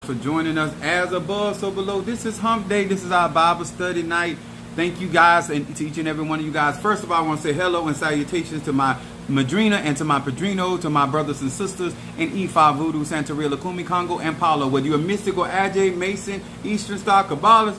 for joining us. As above, so below. This is Hump Day. This is our Bible study night. Thank you guys, and to each and every one of you guys. First of all, I want to say hello and salutations to my Madrina and to my Padrino, to my brothers and sisters in Ifa, Voodoo, Santeria, Lakumi, Congo, and Paula. Whether you're a mystical, Ajay, Mason, Eastern Star, Kabbalist,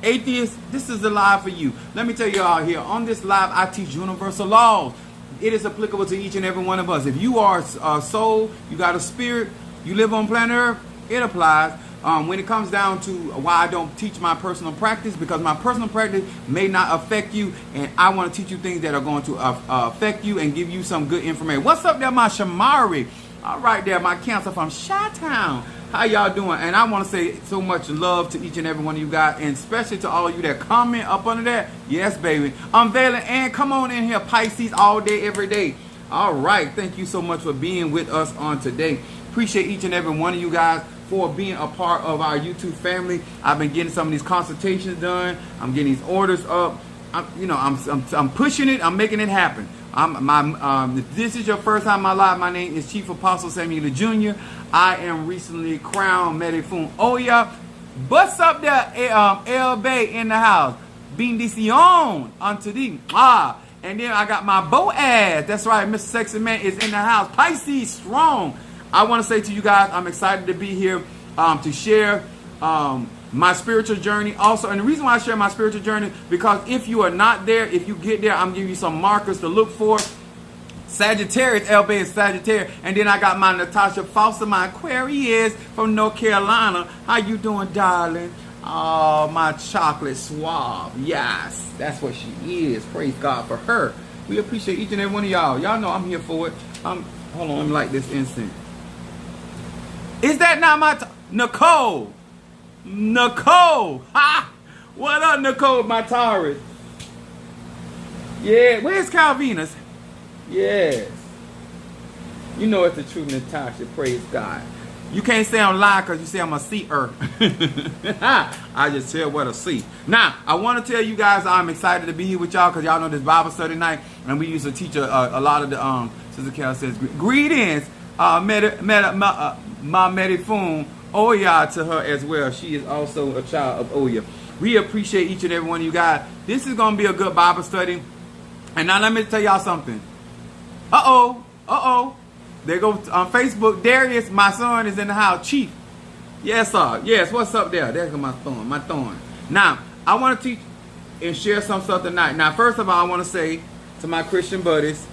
atheist, this is the live for you. Let me tell you all here, on this live, I teach universal laws. It is applicable to each and every one of us. If you are a soul, you got a spirit, you live on planet Earth, it applies. When it comes down to why I don't teach my personal practice, because my personal practice may not affect you, and I want to teach you things that are going to affect you and give you some good information. What's up there, my Shamari? All right there, my Cancer from Chi-Town. How y'all doing? And I want to say so much love to each and every one of you guys, and especially to all of you that comment up under that. Yes, baby. Unveiling, and come on in here, Pisces, all day, every day. All right, thank you so much for being with us on today. Appreciate each and every one of you guys for being a part of our YouTube family. I've been getting some of these consultations done. I'm getting these orders up. I'm pushing it. I'm making it happen. If this is your first time in my life, my name is Chief Apostle Samuel Jr. I am recently crowned Medifun Oya. What's up there, El Bay in the house? Bendición unto thee. And then I got my Boaz. That's right, Mr. Sexy Man is in the house. Pisces strong. I want to say to you guys, I'm excited to be here to share my spiritual journey also. And the reason why I share my spiritual journey, because if you are not there, if you get there, I'm giving you some markers to look for. Sagittarius, LB is Sagittarius. And then I got my Natasha Foster, my Aquarius from North Carolina. How you doing, darling? Oh, my chocolate suave. Yes, that's what she is. Praise God for her. We appreciate each and every one of y'all. Y'all know I'm here for it. Hold on, let me light this incense. Is that not my Nicole? Nicole! Ha! What up, Nicole, my Taurus? Yeah, where's Calvinus? Yes. You know it's the truth, Natasha. Praise God. You can't say I'm lying because you say I'm a seer. I just tell what I see. Now, I want to tell you guys I'm excited to be here with y'all because y'all know this Bible study night, and we used to teach a lot of the, Sister Carol says, greetings, my Medifun Oya to her as well. She is also a child of Oya. We appreciate each and every one of you guys. This is going to be a good Bible study. And now let me tell y'all something. There go on Facebook. Darius, my son, is in the house. Chief. Yes, sir. Yes, what's up there? There's my thorn. Now, I want to teach and share some stuff tonight. Now, first of all, I want to say to my Christian buddies,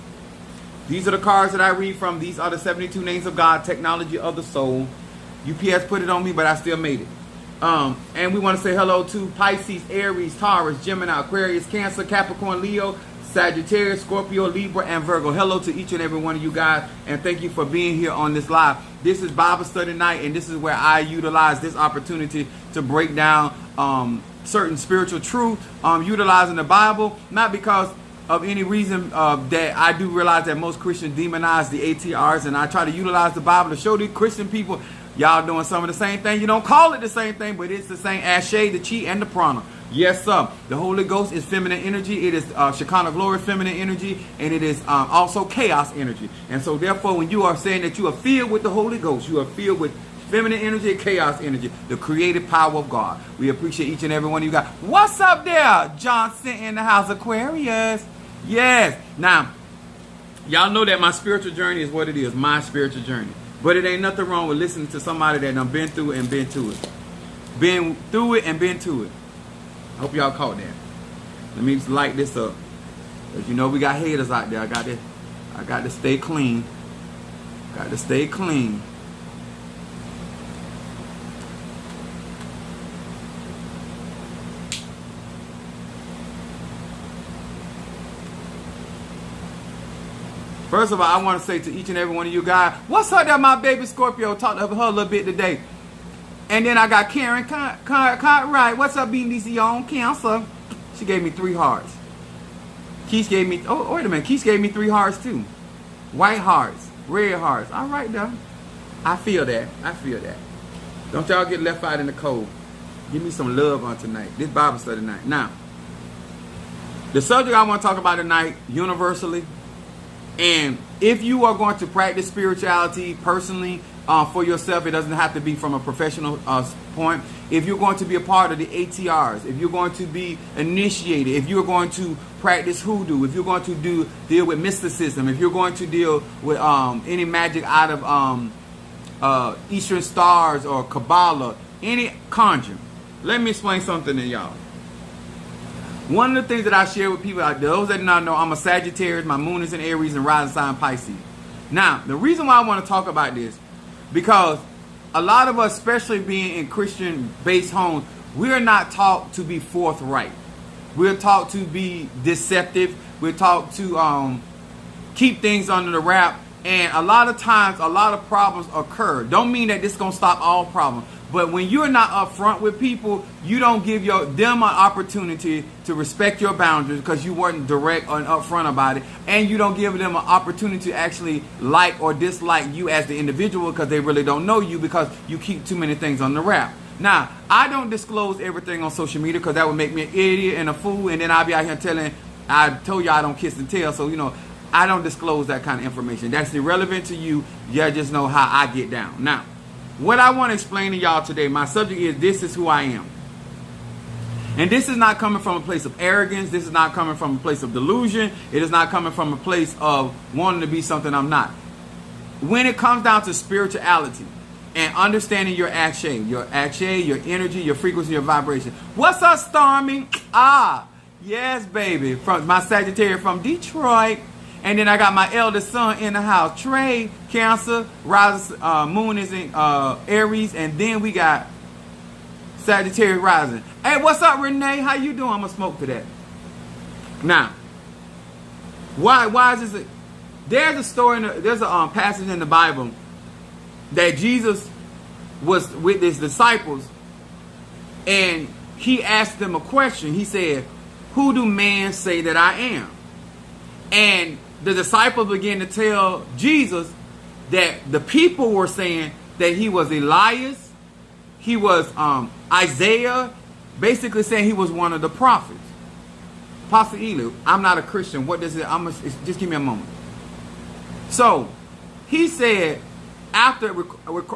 these are the cards that I read from. These are the 72 names of God, technology of the soul. UPS put it on me, but I still made it. And we want to say hello to Pisces, Aries, Taurus, Gemini, Aquarius, Cancer, Capricorn, Leo, Sagittarius, Scorpio, Libra, and Virgo. Hello to each and every one of you guys, and thank you for being here on this live. This is Bible study night, and this is where I utilize this opportunity to break down certain spiritual truth, utilizing the Bible, not because of any reason that I do realize that most Christians demonize the ATRs, and I try to utilize the Bible to show these Christian people, y'all doing some of the same thing. You don't call it the same thing, but it's the same as Ashe, the Chi, and the Prana. Yes, sir. The Holy Ghost is feminine energy. It is Shekinah glory, feminine energy, and it is also chaos energy. And so, therefore, when you are saying that you are filled with the Holy Ghost, you are filled with feminine energy and chaos energy, the creative power of God. We appreciate each and every one of you guys. What's up there, Johnson in the house, Aquarius? Yes. Now, y'all know that my spiritual journey is what it is, my spiritual journey. But it ain't nothing wrong with listening to somebody that done been through it and been to it. Been through it and been to it. I hope y'all caught that. Let me just light this up. Because you know we got haters out there. I got to stay clean. Got to stay clean. First of all, I want to say to each and every one of you guys, what's up there, my baby Scorpio? Talked to her a little bit today. And then I got Karen Cartwright. What's up, BDC on Cancer? She gave me 3 hearts. Keith gave me, oh, wait a minute. Keith gave me 3 hearts too. White hearts, red hearts. All right, though. I feel that. Don't y'all get left out in the cold. Give me some love on tonight. This Bible study night. Now, the subject I want to talk about tonight, universally, and if you are going to practice spirituality personally, for yourself. It doesn't have to be from a professional point. If you're going to be a part of the ATRs, if you're going to be initiated, if you're going to practice hoodoo, if you're going to deal with mysticism, if you're going to deal with any magic out of Eastern stars or Kabbalah, any conjure. Let me explain something to y'all. One of the things that I share with people, those that do not know, I'm a Sagittarius, my moon is in Aries and rising sign Pisces. Now, the reason why I want to talk about this, because a lot of us, especially being in Christian-based homes, we're not taught to be forthright. We're taught to be deceptive. We're taught to keep things under the wrap. And a lot of times, a lot of problems occur. Don't mean that this is going to stop all problems. But when you're not upfront with people, you don't give them an opportunity to respect your boundaries because you weren't direct and upfront about it. And you don't give them an opportunity to actually like or dislike you as the individual because they really don't know you because you keep too many things on the wrap. Now, I don't disclose everything on social media because that would make me an idiot and a fool. And then I'll be out here I told you I don't kiss and tell. So, I don't disclose that kind of information. That's irrelevant to you. You just know how I get down. Now, what I want to explain to y'all today, my subject is this is who I am. And this is not coming from a place of arrogance. This is not coming from a place of delusion. It is not coming from a place of wanting to be something I'm not. When it comes down to spirituality and understanding your akshay, your energy, your frequency, your vibration. What's up, Stormy? Yes, baby. From my Sagittarius from Detroit. And then I got my eldest son in the house, Trey, Cancer, rising, moon is in Aries, and then we got Sagittarius rising. Hey, what's up, Renee? How you doing? I'm gonna smoke to that. Now, why is this? There's a story, there's a passage in the Bible that Jesus was with his disciples, and he asked them a question. He said, "Who do men say that I am?" And the disciples began to tell Jesus that the people were saying that he was Elias, he was Isaiah, basically saying he was one of the prophets. Pastor Elu, I'm not a Christian. What does it? Just give me a moment. So he said, after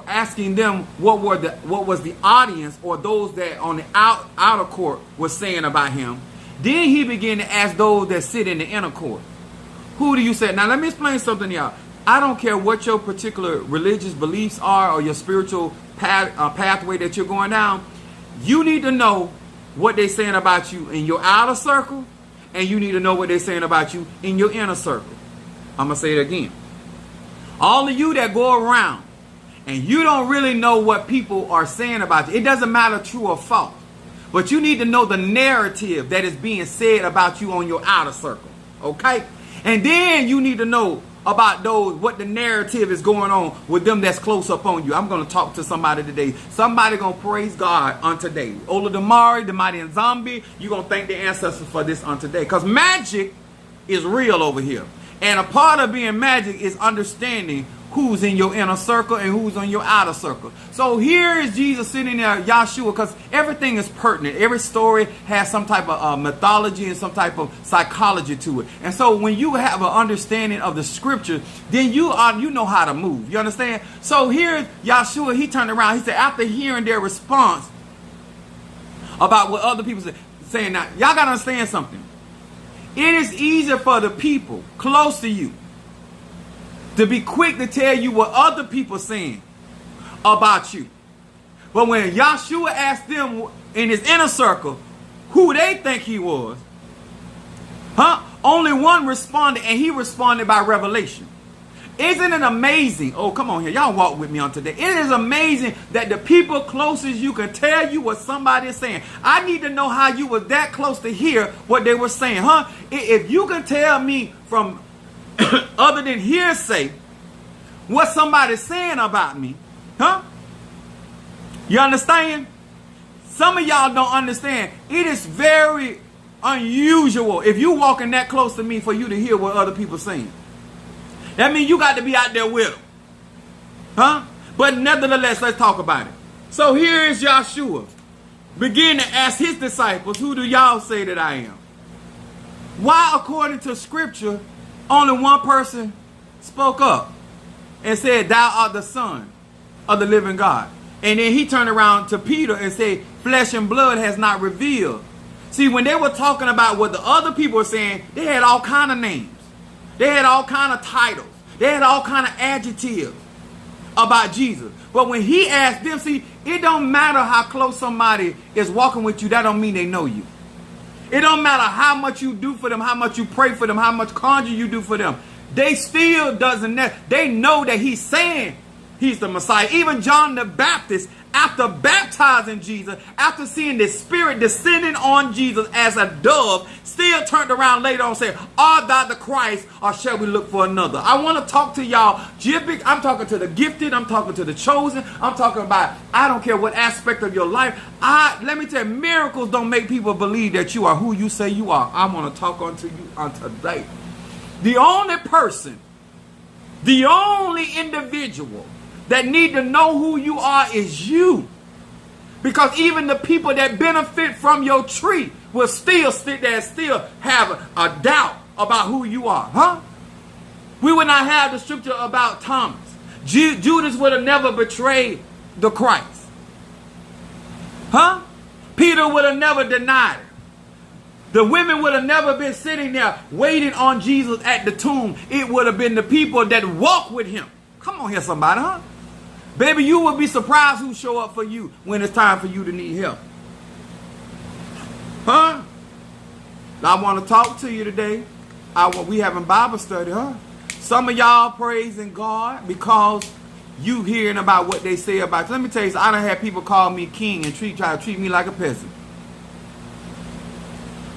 asking them what was the audience or those that on the outer court was saying about him, then he began to ask those that sit in the inner court. Who do you say? Now, let me explain something to y'all. I don't care what your particular religious beliefs are or your spiritual pathway that you're going down. You need to know what they're saying about you in your outer circle, and you need to know what they're saying about you in your inner circle. I'm going to say it again. All of you that go around and you don't really know what people are saying about you, it doesn't matter true or false, but you need to know the narrative that is being said about you on your outer circle, okay? And then you need to know about what the narrative is going on with them that's close up on you. I'm going to talk to somebody today. Somebody going to praise God on today. Ola Damari, the mighty and zombie, you're going to thank the ancestors for this on today. Because magic is real over here. And a part of being magic is understanding who's in your inner circle and who's on your outer circle. So here is Jesus sitting there, Yahshua, because everything is pertinent. Every story has some type of mythology and some type of psychology to it. And so when you have an understanding of the scripture, then you know how to move. You understand? So here, Yahshua, he turned around. He said, after hearing their response about what other people saying, now, y'all got to understand something. It is easier for the people close to you to be quick to tell you what other people are saying about you. But when Yahshua asked them in his inner circle who they think he was, only one responded, and he responded by revelation. Isn't it amazing? Oh, come on here. Y'all walk with me on today. It is amazing that the people closest you can tell you what somebody is saying. I need to know how you were that close to hear what they were saying, If you can tell me from other than hearsay what somebody's saying about me, you understand? Some of y'all don't understand. It is very unusual if you walking that close to me for you to hear what other people are saying. That means you got to be out there with them. But nevertheless, let's talk about it. So here is Yahshua. Begin to ask his disciples, who do y'all say that I am? Why, according to scripture, only one person spoke up and said, thou art the Son. of the living God. And then he turned around to Peter and said, flesh and blood has not revealed. See, when they were talking about what the other people were saying, they had all kind of names. They had all kind of titles. They had all kind of adjectives about Jesus. But when he asked them, see, it don't matter how close somebody is walking with you. That don't mean they know you. It don't matter how much you do for them, how much you pray for them, how much conjure you do for them. They still doesn't know. They know that he's saying he's the Messiah. Even John the Baptist, after baptizing Jesus, after seeing the Spirit descending on Jesus as a dove, still turned around later on and said, art thou the Christ, or shall we look for another? I want to talk to y'all. I'm talking to the gifted. I'm talking to the chosen. I'm talking about, I don't care what aspect of your life. Let me tell you, miracles don't make people believe that you are who you say you are. I want to talk unto you on today. The only person, the only individual that need to know who you are is you. Because even the people that benefit from your tree will still sit there and still have a doubt about who you are. Huh? We would not have the scripture about Thomas. Judas would have never betrayed the Christ. Huh? Peter would have never denied it. The women would have never been sitting there waiting on Jesus at the tomb. It would have been the people that walked with him. Come on here, somebody, huh? Baby, you will be surprised who show up for you when it's time for you to need help. Huh? I want to talk to you today. We having Bible study, huh? Some of y'all praising God because you hearing about what they say about you. Let me tell you, I done had people call me king and try to treat me like a peasant.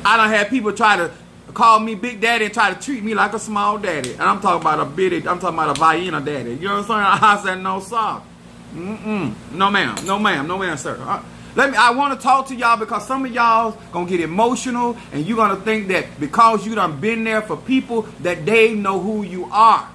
I done had people try to call me Big Daddy and try to treat me like a small daddy. And I'm talking about I'm talking about a Vienna daddy. You know what I'm saying? I said, no, sir. No, ma'am. No, ma'am. No, ma'am, sir. I want to talk to y'all because some of y'all going to get emotional and you're going to think that because you done been there for people that they know who you are.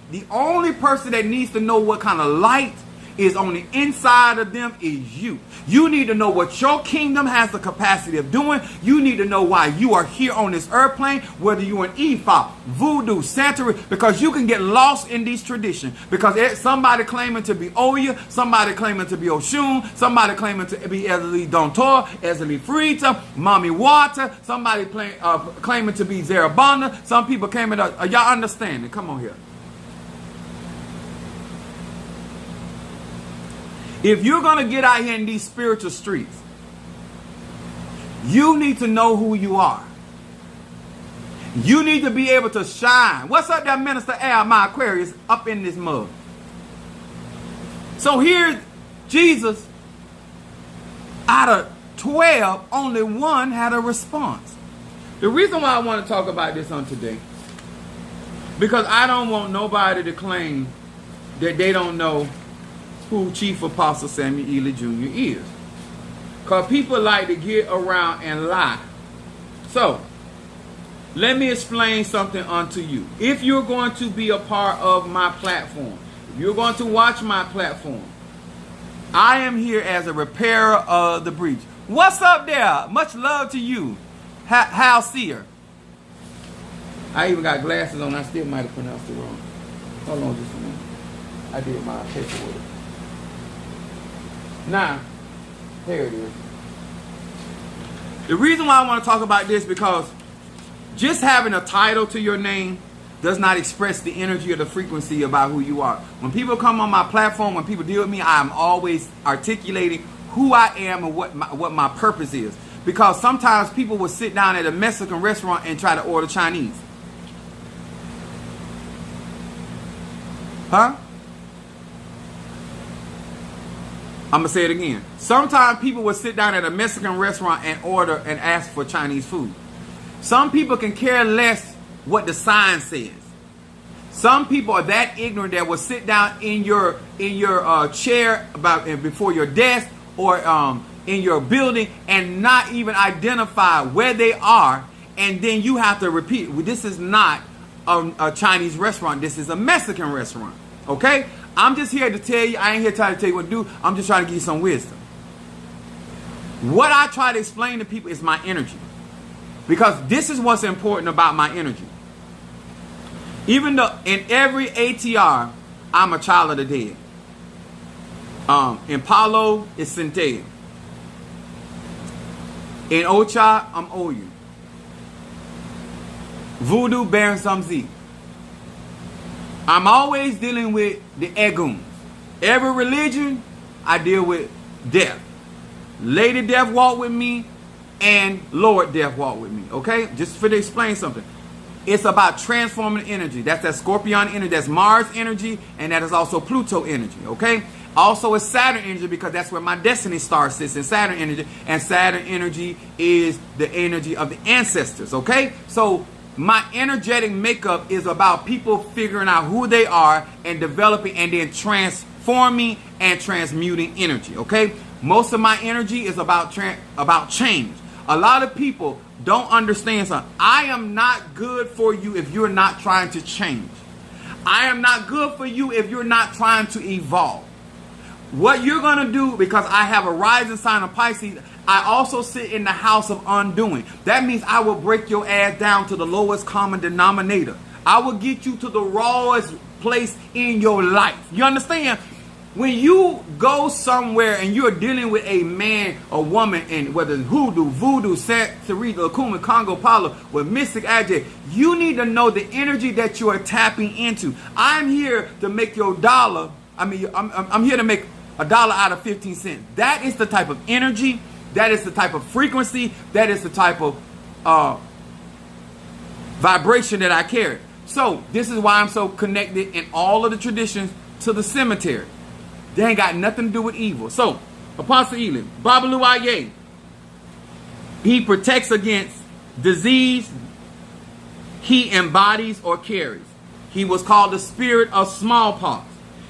The only person that needs to know what kind of light is on the inside of them is you. You need to know what your kingdom has the capacity of doing. You need to know why you are here on this earth plane, whether you're an Ifa, Voodoo, Santeria, because you can get lost in these traditions. Because somebody claiming to be Oya, somebody claiming to be Oshun, somebody claiming to be Ezeli Dontor, Ezeli Frita, Mommy Water, somebody claiming to be Zarabanda, some people claiming y'all understand it. Come on here. If you're going to get out here in these spiritual streets, you need to know who you are. You need to be able to shine. What's up there, Minister Al, my Aquarius, up in this mud? So here's Jesus. Out of 12, only one had a response. The reason why I want to talk about this on today, because I don't want nobody to claim that they don't know who Chief Apostle Samuel Ely Jr. is. Because people like to get around and lie. So, let me explain something unto you. If you're going to be a part of my platform, if you're going to watch my platform, I am here as a repairer of the breach. What's up there? Much love to you, Hal Seer. I even got glasses on. I still might have pronounced it wrong. Hold on just a minute. I did my paperwork. Now, here it is. The reason why I want to talk about this because just having a title to your name does not express the energy or the frequency about who you are. When people come on my platform, when people deal with me, I'm always articulating who I am and what my purpose is. Because sometimes people will sit down at a Mexican restaurant and try to order Chinese. Huh? I'm going to say it again. Sometimes people will sit down at a Mexican restaurant and order and ask for Chinese food. Some people can care less what the sign says. Some people are that ignorant that will sit down in your chair before your desk or in your building and not even identify where they are. And then you have to repeat, this is not a Chinese restaurant. This is a Mexican restaurant. Okay? I'm just here to tell you, I ain't here trying to tell you what to do. I'm just trying to give you some wisdom. What I try to explain to people is my energy. Because this is what's important about my energy. Even though in every ATR, I'm a child of the dead. In Palo, it's Centea. In Ocha, I'm Oyu. Voodoo, Baron Samzi. I'm always dealing with the Eguns. Every religion, I deal with death. Lady Death walk with me, and Lord Death walk with me. Okay? Just to explain something. It's about transforming energy. That's that Scorpion energy. That's Mars energy, and that is also Pluto energy. Okay? Also, it's Saturn energy because that's where my destiny star sits in Saturn energy. And Saturn energy is the energy of the ancestors. Okay? So, my energetic makeup is about people figuring out who they are and developing and then transforming and transmuting energy. Okay? Most of my energy is about change. A lot of people don't understand something. I am not good for you if you're not trying to change. I am not good for you if you're not trying to evolve. What you're going to do, because I have a rising sign of Pisces, I also sit in the house of undoing. That means I will break your ass down to the lowest common denominator. I will get you to the rawest place in your life. You understand? When you go somewhere and you're dealing with a man or woman, and whether it's hoodoo, voodoo, Sarita, Akuma, Congo, Palo, with Mystic Ajay, you need to know the energy that you are tapping into. I'm here to make your dollar. I'm here to make $1 out of 15 cents. That is the type of energy. That is the type of frequency. That is the type of vibration that I carry. So this is why I'm so connected in all of the traditions to the cemetery. They ain't got nothing to do with evil. So, Apostle Elam, Babalu Aye, he protects against disease he embodies or carries. He was called the spirit of smallpox.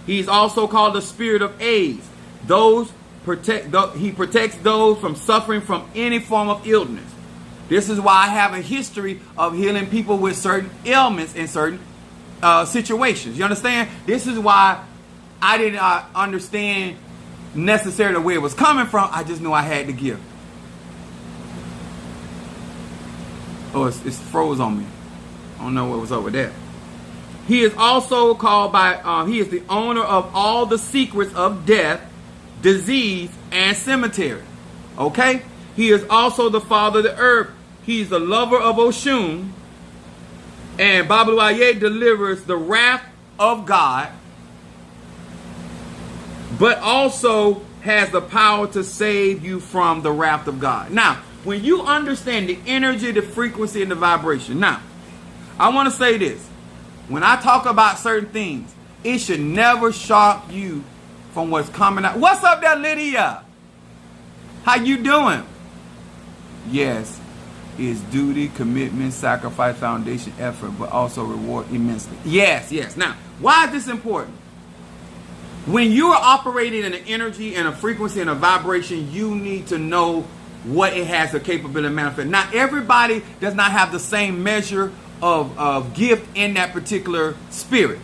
He's also called the spirit of AIDS. He protects those from suffering from any form of illness. This is why I have a history of healing people with certain ailments in certain situations. You understand? This is why I didn't understand necessarily where it was coming from. I just knew I had to give. Oh, it's froze on me. I don't know what was over there. He is also called by, he is the owner of all the secrets of death, disease, and cemetery. Okay? He is also the father of the earth. He's the lover of Oshun. And Babalu Aye delivers the wrath of God, but also has the power to save you from the wrath of God. Now, when you understand the energy, the frequency, and the vibration. Now, I want to say this. When I talk about certain things, it should never shock you from what's coming out. What's up there, Lydia? How you doing? Yes, it's duty, commitment, sacrifice, foundation, effort, but also reward immensely. Yes, yes. Now, why is this important? When you are operating in an energy and a frequency and a vibration, you need to know what it has the capability to manifest. Now, everybody does not have the same measure of gift in that particular spirit.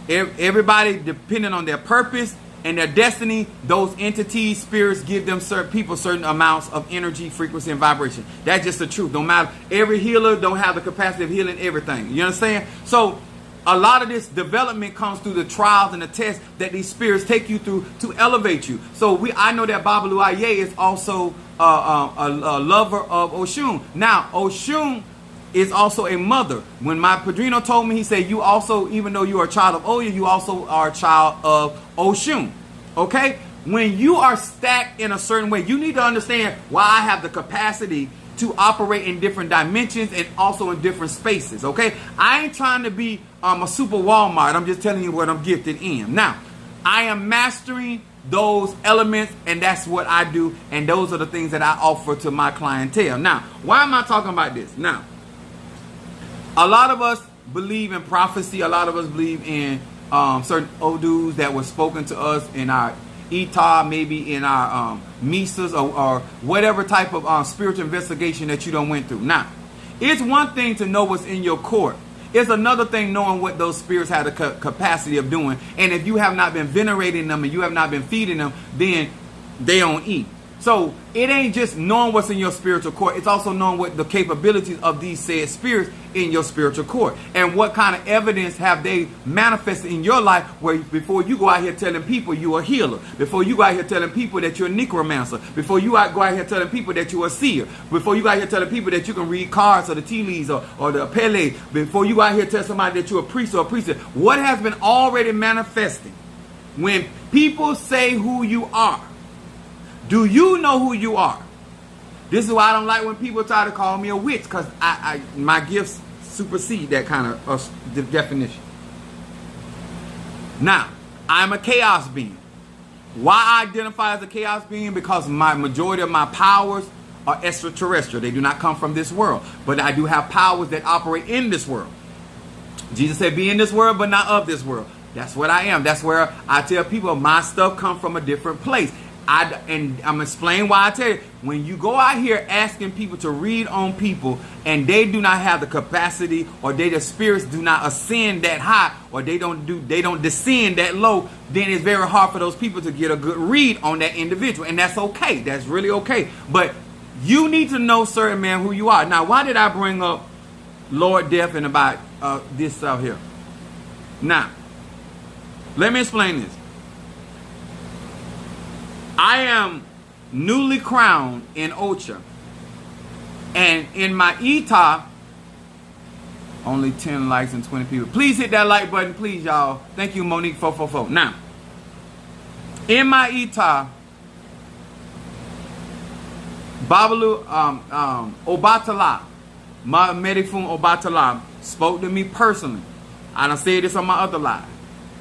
Everybody, depending on their purpose and their destiny, those entities, spirits give them certain people certain amounts of energy, frequency, and vibration. That's just the truth. No matter, every healer don't have the capacity of healing everything. You understand? So a lot of this development comes through the trials and the tests that these spirits take you through to elevate you. So I know that Babalu Aye is also a lover of Oshun. Now, Oshun is also a mother. When my Padrino told me, he said, you also, even though you are a child of Oya, you also are a child of Oshun. Okay? When you are stacked in a certain way, you need to understand why I have the capacity to operate in different dimensions and also in different spaces. Okay? I ain't trying to be a super Walmart. I'm just telling you what I'm gifted in. Now, I am mastering those elements, and that's what I do, and those are the things that I offer to my clientele. Now, why am I talking about this? Now, a lot of us believe in prophecy. A lot of us believe in certain odus that were spoken to us in our Ita, maybe in our Misas, or whatever type of spiritual investigation that you done went through. Now, it's one thing to know what's in your court. It's another thing knowing what those spirits have the capacity of doing. And if you have not been venerating them and you have not been feeding them, then they don't eat. So it ain't just knowing what's in your spiritual court. It's also knowing what the capabilities of these said spirits in your spiritual court. And what kind of evidence have they manifested in your life where before you go out here telling people you're a healer, before you go out here telling people that you're a necromancer, before you go out here telling people that you're a seer, before you go out here telling people that you can read cards or the tea leaves or the Pele, before you go out here tell somebody that you're a priest or a priestess, what has been already manifesting? When people say who you are, do you know who you are? This is why I don't like when people try to call me a witch, because my gifts supersede that kind of definition. Now, I'm a chaos being. Why I identify as a chaos being? Because my majority of my powers are extraterrestrial. They do not come from this world. But I do have powers that operate in this world. Jesus said, be in this world, but not of this world. That's what I am. That's where I tell people my stuff comes from a different place. And I'm explaining why I tell you, when you go out here asking people to read on people and they do not have the capacity, or their spirits do not ascend that high, or they don't descend that low, then it's very hard for those people to get a good read on that individual. And that's okay. That's really okay. But you need to know, certain man, who you are. Now, why did I bring up Lord Death and about this out here? Now, let me explain this. I am newly crowned in Ocha. And in my Ita, only 10 likes and 20 people. Please hit that like button, please, y'all. Thank you, Monique 444. Now, in my Ita, Babalu Obatala, Ma Medifun Obatala, spoke to me personally. I done said this on my other live.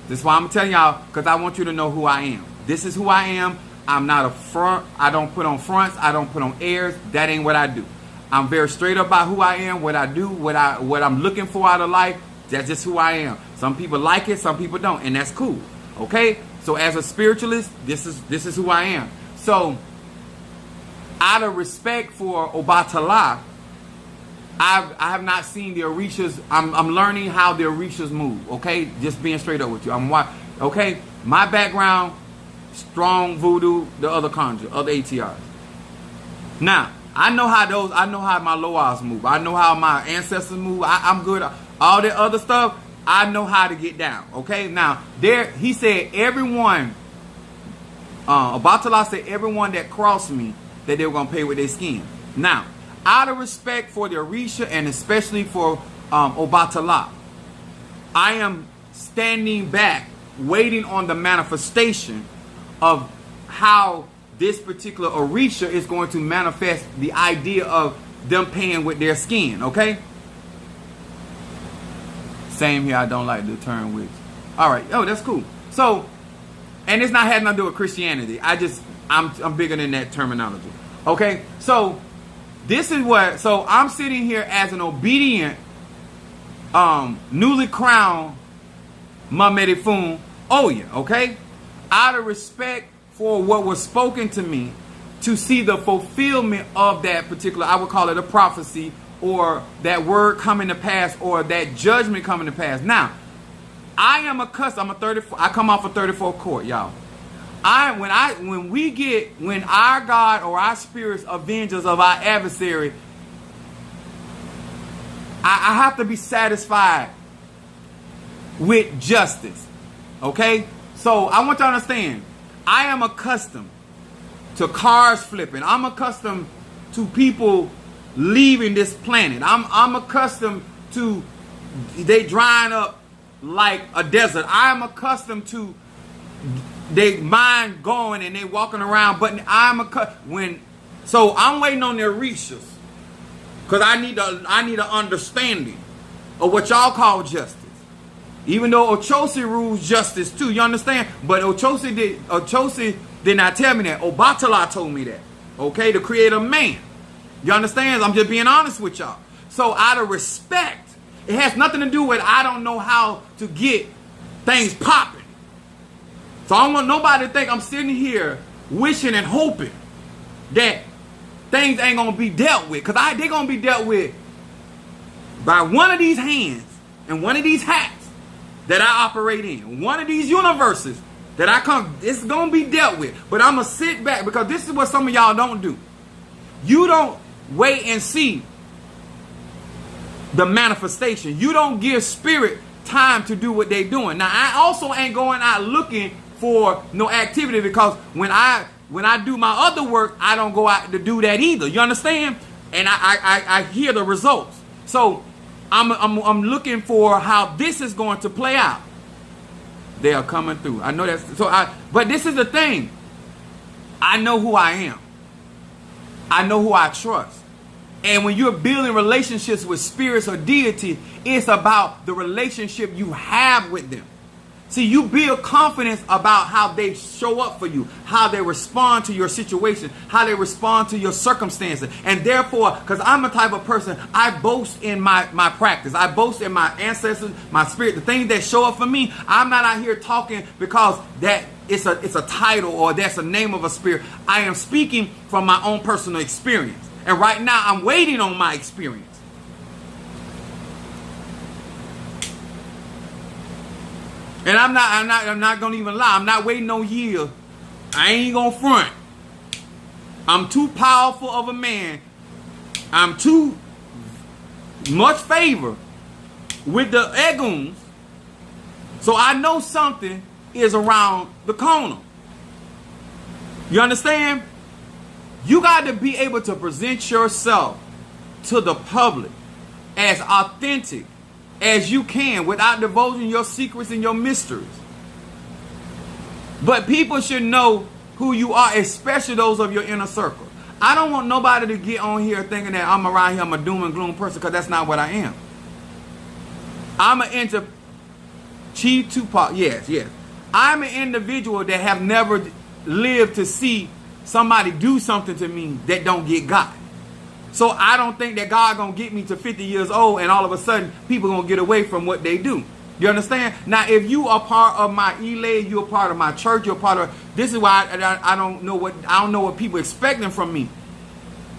This is why I'm telling y'all, because I want you to know who I am. This is who I am. I'm not a front. I don't put on fronts. I don't put on airs. That ain't what I do. I'm very straight up about who I am, what I do, what I'm looking for out of life. That's just who I am. Some people like it, some people don't, and that's cool. Okay? So as a spiritualist, this is who I am. So out of respect for Obatala, I have not seen the Orishas. I'm learning how the Orishas move. Okay? Just being straight up with you. Okay? My background, strong voodoo, the other conjure, other ATRs. Now, I know how my Loas move. I know how my ancestors move. I'm good. All that other stuff, I know how to get down. Okay? Now, he said everyone, Obatala said everyone that crossed me, that they were going to pay with their skin. Now, out of respect for the Orisha and especially for Obatala, I am standing back, waiting on the manifestation of how this particular Orisha is going to manifest the idea of them paying with their skin, okay? Same here, I don't like the term witch. Alright, oh, that's cool. So, and it's not had nothing to do with Christianity. I'm bigger than that terminology. Okay? So, this is so I'm sitting here as an obedient, newly crowned Mamedifun Oya, okay? Out of respect for what was spoken to me, to see the fulfillment of that particular, I would call it a prophecy, or that word coming to pass, or that judgment coming to pass. Now, I am accustomed. I come off of 34 court, y'all. When our God or our spirits avenge us of our adversary, I have to be satisfied with justice. Okay? So I want you to understand, I am accustomed to cars flipping. I'm accustomed to people leaving this planet. I'm accustomed to they drying up like a desert. I'm accustomed to they mind going and they walking around, but so I'm waiting on their Orishas, because I need an understanding of what y'all call justice. Even though Ochosi rules justice too, you understand? But Ochosi did not tell me that. Obatala told me that. Okay, the creator man. You understand? I'm just being honest with y'all. So out of respect, it has nothing to do with I don't know how to get things popping. So I don't want nobody to think I'm sitting here wishing and hoping that things ain't going to be dealt with. Because they're going to be dealt with by one of these hands and one of these hats that I operate in. One of these universes It's going to be dealt with. But I'm going to sit back, because this is what some of y'all don't do. You don't wait and see the manifestation. You don't give spirit time to do what they're doing. Now, I also ain't going out looking for no activity, because when I do my other work, I don't go out to do that either. You understand? And I hear the results. So I'm looking for how this is going to play out. They are coming through. I know that's but this is the thing. I know who I am. I know who I trust. And when you're building relationships with spirits or deity, it's about the relationship you have with them. See, you build confidence about how they show up for you, how they respond to your situation, how they respond to your circumstances. And therefore, because I'm a type of person, I boast in my practice. I boast in my ancestors, my spirit, the things that show up for me. I'm not out here talking because that it's a title or that's a name of a spirit. I am speaking from my own personal experience. And right now, I'm waiting on my experience. And I'm not gonna even lie. I'm not waiting no year. I ain't gonna front. I'm too powerful of a man. I'm too much favor with the Eguns. So I know something is around the corner. You understand? You got to be able to present yourself to the public as authentic as you can without divulging your secrets and your mysteries. But people should know who you are, especially those of your inner circle. I don't want nobody to get on here thinking that I'm around here, I'm a doom and gloom person, because that's not what I am. I'm an Chief Tupac, yes. I'm an individual that have never lived to see somebody do something to me that don't get got. So I don't think that God gonna get me to 50 years old and all of a sudden people gonna get away from what they do. You understand? Now, if you are part of my elay, you're part of my church, you're part of, this is why I don't know what people expecting from me.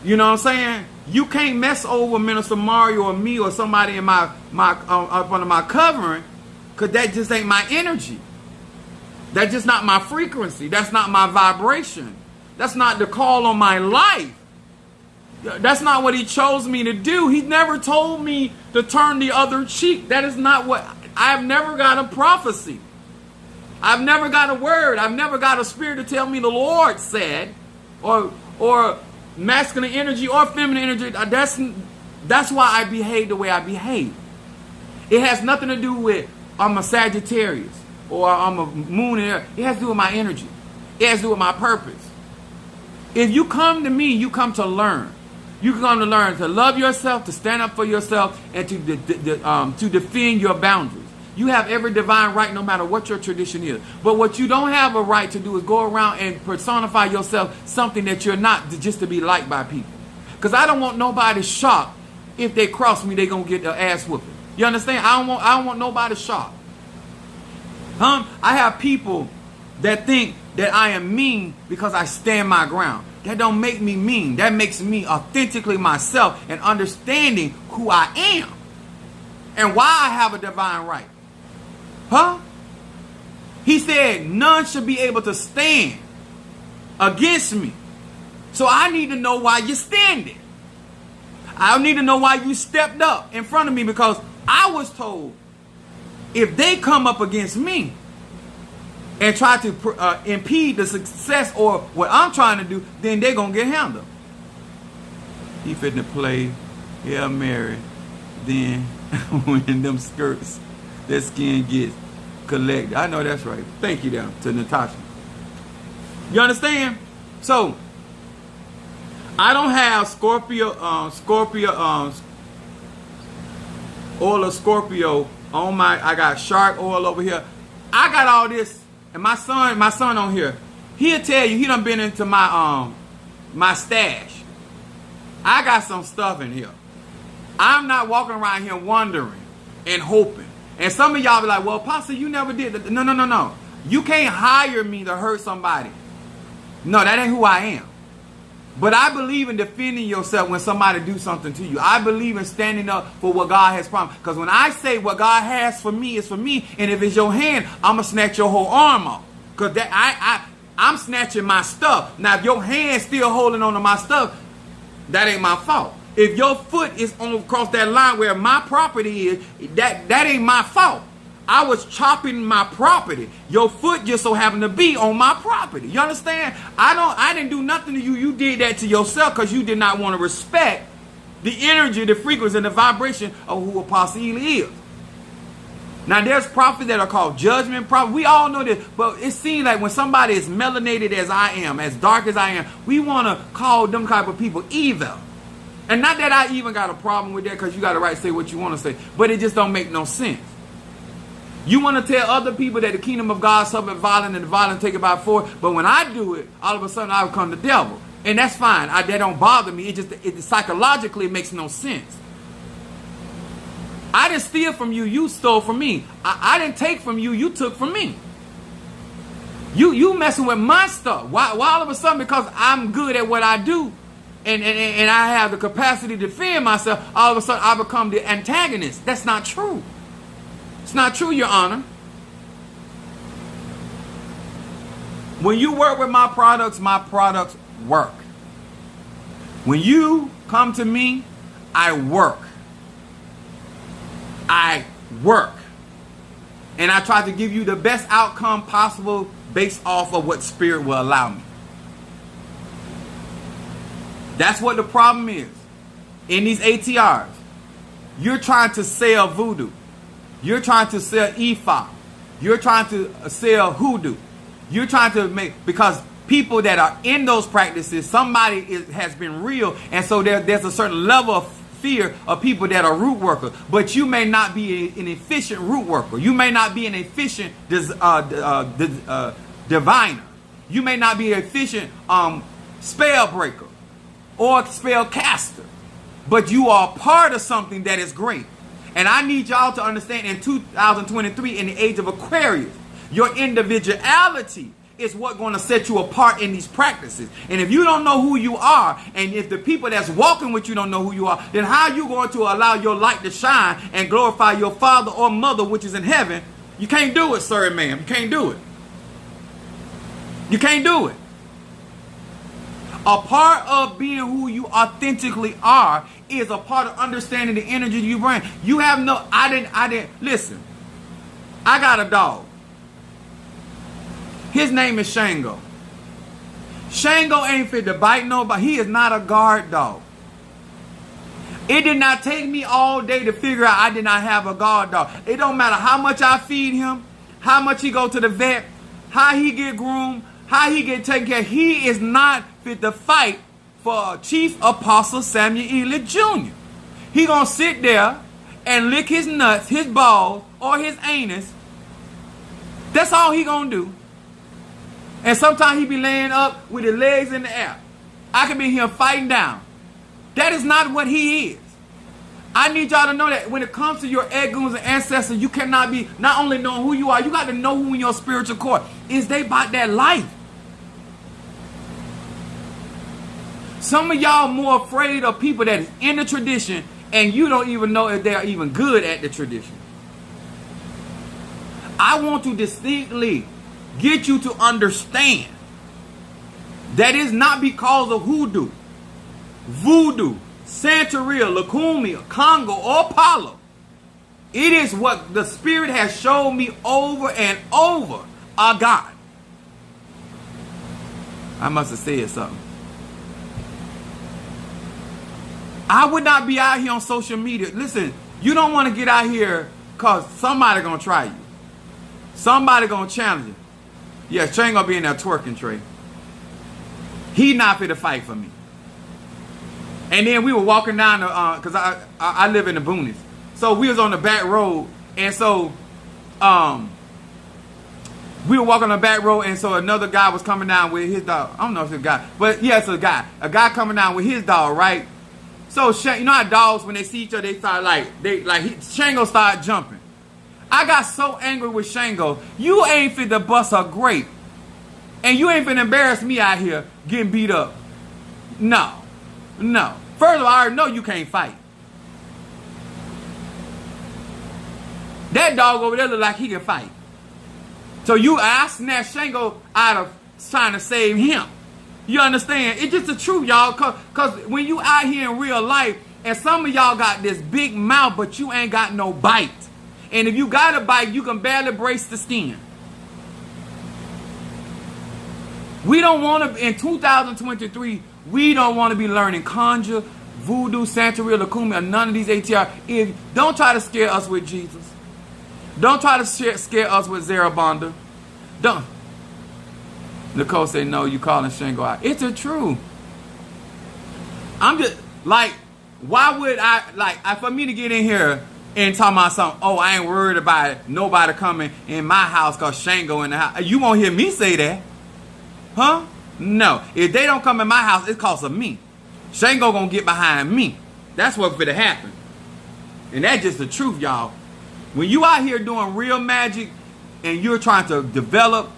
You know what I'm saying? You can't mess over Minister Mario or me or somebody in up under my covering, because that just ain't my energy. That's just not my frequency. That's not my vibration. That's not the call on my life. That's not what he chose me to do. He never told me to turn the other cheek. That is not what, I've never got a prophecy. I've never got a word. I've never got a spirit to tell me the Lord said, or masculine energy or feminine energy. That's why I behave the way I behave. It has nothing to do with I'm a Sagittarius or I'm a moon in there. It has to do with my energy. It has to do with my purpose. If you come to me, you come to learn. You come to learn to love yourself, to stand up for yourself, and to defend your boundaries. You have every divine right no matter what your tradition is. But what you don't have a right to do is go around and personify yourself something that you're not, just to be liked by people. Because I don't want nobody shocked if they cross me, they're going to get their ass whooping. You understand? I don't want nobody shocked. I have people that think that I am mean because I stand my ground. That don't make me mean. That makes me authentically myself and understanding who I am and why I have a divine right. He said none should be able to stand against me. So I need to know why you're standing. I need to know why you stepped up in front of me, because I was told if they come up against me and try to impede the success or what I'm trying to do, then they're going to get handled. He finna play Hail Mary. Then when them skirts, their skin gets collected. I know that's right. Thank you down to Natasha. You understand? So, I don't have oil of Scorpio on I got shark oil over here. I got all this. And my son on here, he'll tell you he done been into my stash. I got some stuff in here. I'm not walking around here wondering and hoping. And some of y'all be like, well, Pastor, you never did that. No. You can't hire me to hurt somebody. No, that ain't who I am. But I believe in defending yourself when somebody do something to you. I believe in standing up for what God has promised. Because when I say what God has for me is for me, and if it's your hand, I'm going to snatch your whole arm off. Because I'm snatching my stuff. Now, if your hand's still holding on to my stuff, that ain't my fault. If your foot is on across that line where my property is, that ain't my fault. I was chopping my property. Your foot just so happened to be on my property. You understand? I didn't do nothing to you. You did that to yourself because you did not want to respect the energy, the frequency, and the vibration of who Apostle Ely is. Now, there's prophets that are called judgment prophets. We all know this, but it seems like when somebody is melanated as I am, as dark as I am, we want to call them type of people evil. And not that I even got a problem with that, because you got the right to say what you want to say, but it just don't make no sense. You want to tell other people that the kingdom of God suffered violence and the violent take it by force, but when I do it, all of a sudden I become the devil. And that's fine. That don't bother me. It psychologically makes no sense. I didn't steal from you. You stole from me. I didn't take from you. You took from me. You messing with my stuff. Why all of a sudden, because I'm good at what I do and I have the capacity to defend myself, all of a sudden I become the antagonist? That's not true. It's not true, Your Honor. When you work with my products work. When you come to me, I work. I work. And I try to give you the best outcome possible based off of what Spirit will allow me. That's what the problem is. In these ATRs, you're trying to sell voodoo. You're trying to sell Ifa. You're trying to sell hoodoo. You're trying to make, because people that are in those practices, somebody has been real, and so there's a certain level of fear of people that are root workers. But you may not be an efficient root worker. You may not be an efficient diviner. You may not be an efficient spell breaker or spell caster. But you are part of something that is great. And I need y'all to understand, in 2023, in the age of Aquarius, your individuality is what's going to set you apart in these practices. And if you don't know who you are, and if the people that's walking with you don't know who you are, then how are you going to allow your light to shine and glorify your father or mother which is in heaven? You can't do it, sir and ma'am. You can't do it. You can't do it. A part of being who you authentically are is a part of understanding the energy you bring. You have no, I didn't, listen, I got a dog. His name is Shango. Shango ain't fit to bite nobody. He is not a guard dog. It did not take me all day to figure out I did not have a guard dog. It don't matter how much I feed him, how much he go to the vet, how he get groomed, how he get taken care of. He is not fit to fight for Chief Apostle Samuel Ely Jr. He gonna sit there and lick his nuts, his balls, or his anus. That's all he gonna do. And sometimes he be laying up with his legs in the air. I could be here fighting down. That is not what he is. I need y'all to know that when it comes to your eguns and ancestors, you cannot be not only knowing who you are, you got to know who in your spiritual core is. They about that life. Some of y'all more afraid of people that is in the tradition, and you don't even know if they're even good at the tradition. I want to distinctly get you to understand that it's not because of hoodoo, voodoo, Santeria, Lacumia, Congo, or Apollo. It is what the Spirit has shown me over and over, our God. I must have said something. I would not be out here on social media. Listen, you don't want to get out here because somebody going to try you. Somebody going to challenge you. Yeah, Trey ain't going to be in there twerking, Trey. He not fit to fight for me. And then we were walking down the, because I live in the boonies. So we was on the back road. And so we were walking on the back road. And so another guy was coming down with his dog. I don't know if it's a guy. But yeah, it's a guy. A guy coming down with his dog, right? So, you know how dogs, when they see each other, they start Shango started jumping. I got so angry with Shango. You ain't fit to bust a grape. And you ain't fit to embarrass me out here getting beat up. No. No. First of all, I already know you can't fight. That dog over there look like he can fight. So I snatched Shango out of trying to save him. You understand? It's just the truth, y'all. Cause when you out here in real life, and some of y'all got this big mouth, but you ain't got no bite. And if you got a bite, you can barely brace the skin. We don't want to, in 2023, we don't want to be learning conjure, voodoo, Santeria, Lukumi, or none of these ATR. Don't try to scare us with Jesus. Don't try to scare us with Zarabanda. Don't. Nicole said, no, you calling Shango out. It's the truth. I'm just, like, why would for me to get in here and talk about something, oh, I ain't worried about nobody coming in my house because Shango in the house. You won't hear me say that. Huh? No. If they don't come in my house, it's cause of me. Shango gonna get behind me. That's what's gonna happen. And that's just the truth, y'all. When you out here doing real magic and you're trying to develop,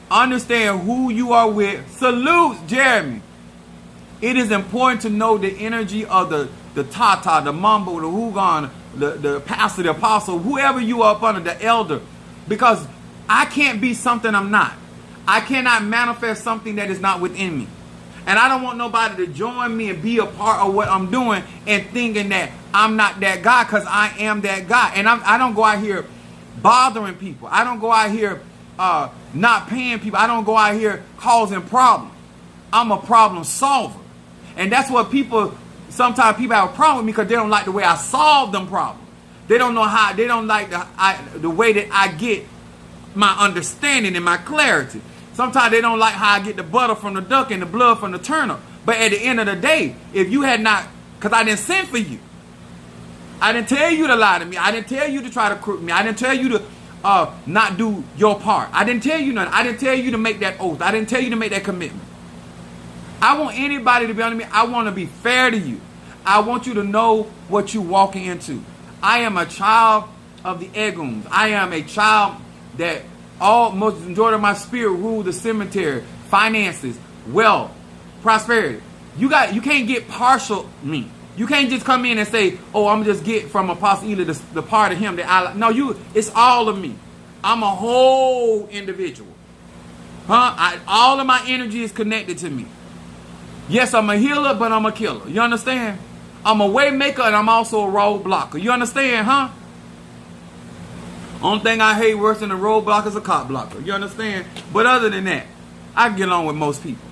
understand who you are with. Salute, Jeremy. It is important to know the energy of the Tata, the Mumbo, the Hugon, the pastor, the apostle, whoever you are up under, the elder. Because I can't be something I'm not. I cannot manifest something that is not within me. And I don't want nobody to join me and be a part of what I'm doing and thinking that I'm not that guy, because I am that guy. And I don't go out here bothering people. I don't go out here not paying people. I don't go out here causing problems. I'm a problem solver. And that's what sometimes people have a problem with me because they don't like the way I solve them problems. They don't know how, they don't like the way that I get my understanding and my clarity. Sometimes they don't like how I get the butter from the duck and the blood from the turnip. But at the end of the day, if you had not, because I didn't send for you. I didn't tell you to lie to me. I didn't tell you to try to crook me. I didn't tell you to not do your part. I didn't tell you nothing. I didn't tell you to make that oath. I didn't tell you to make that commitment. I want anybody to be under me. I want to be fair to you. I want you to know what you're walking into. I am a child of the Eguns. I am a child that most majority of my spirit rule the cemetery, finances, wealth, prosperity. You can't get partial me. You can't just come in and say, oh, I'm just get from Apostle Ely the part of him that I like. No, it's all of me. I'm a whole individual. All of my energy is connected to me. Yes, I'm a healer, but I'm a killer. You understand? I'm a way maker and I'm also a road blocker. You understand, huh? Only thing I hate worse than a road blocker is a cop blocker. You understand? But other than that, I get along with most people.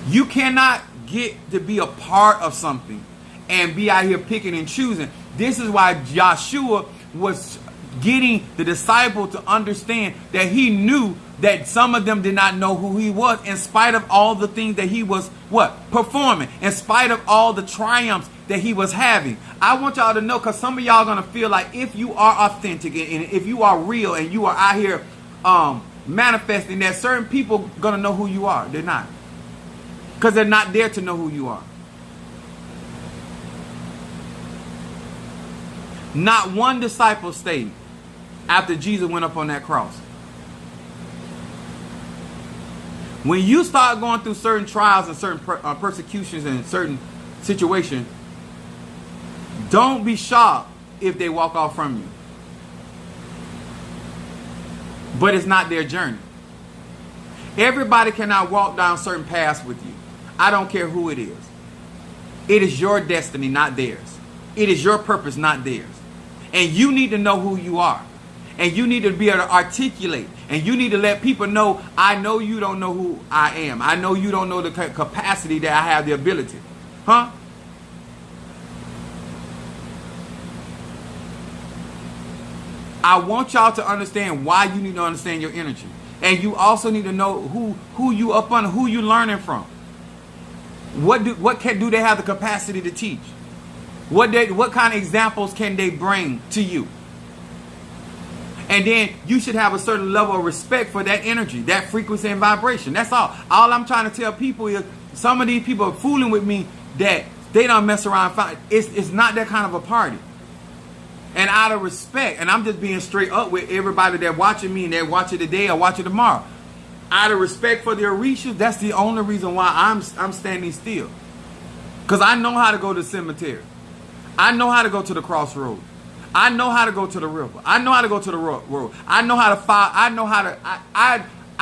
You cannot get to be a part of something and be out here picking and choosing. This is why Joshua was getting the disciple to understand that he knew that some of them did not know who he was, in spite of all the things that he was performing, in spite of all the triumphs that he was having. I want y'all to know, because some of y'all gonna feel like if you are authentic and if you are real and you are out here manifesting, that certain people gonna know who you are. They're not, because they're not there to know who you are. Not one disciple stayed after Jesus went up on that cross. When you start going through certain trials and certain persecutions and certain situations, don't be shocked if they walk off from you. But it's not their journey. Everybody cannot walk down certain paths with you. I don't care who it is. It is your destiny, not theirs. It is your purpose, not theirs. And you need to know who you are. And you need to be able to articulate. And you need to let people know, I know you don't know who I am. I know you don't know the capacity that I have, the ability. Huh? I want y'all to understand why you need to understand your energy. And you also need to know who you up under, who you learning from. What do they have the capacity to teach? What kind of examples can they bring to you? And then you should have a certain level of respect for that energy, that frequency and vibration. That's all. All I'm trying to tell people is some of these people are fooling with me that they don't mess around. It's not that kind of a party. And out of respect, and I'm just being straight up with everybody that watching me and that watch it today or watch it tomorrow. Out of respect for the Orishas, that's the only reason why I'm standing still. Because I know how to go to the cemetery. I know how to go to the crossroads. I know how to go to the river. I know how to go to the road. I know how to find. I know how to.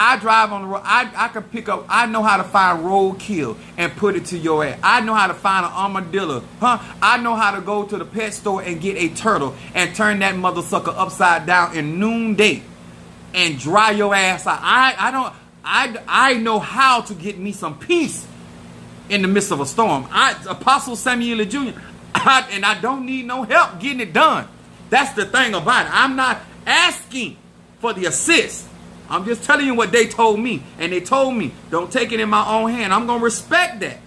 I drive on the road. I can pick up. I know how to find roadkill and put it to your ass. I know how to find an armadillo. I know how to go to the pet store and get a turtle and turn that mother sucker upside down in noonday and dry your ass out. I know how to get me some peace in the midst of a storm. Apostle Samuel Jr. And I don't need no help getting it done. That's the thing about it. I'm not asking for the assist. I'm just telling you what they told me. And they told me, don't take it in my own hand. I'm going to respect that.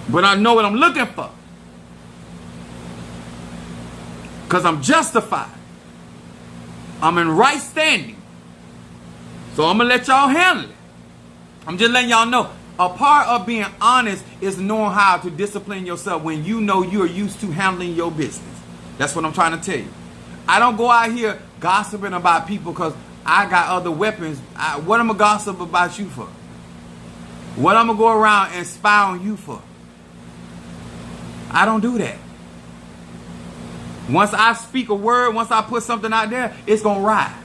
But I know what I'm looking for. Because I'm justified. I'm in right standing. So I'm going to let y'all handle it. I'm just letting y'all know. A part of being honest is knowing how to discipline yourself when you know you're used to handling your business. That's what I'm trying to tell you. I don't go out here gossiping about people because I got other weapons. What I'm going to gossip about you for? What I'm going to go around and spy on you for? I don't do that. Once I speak a word, once I put something out there, it's going to ride.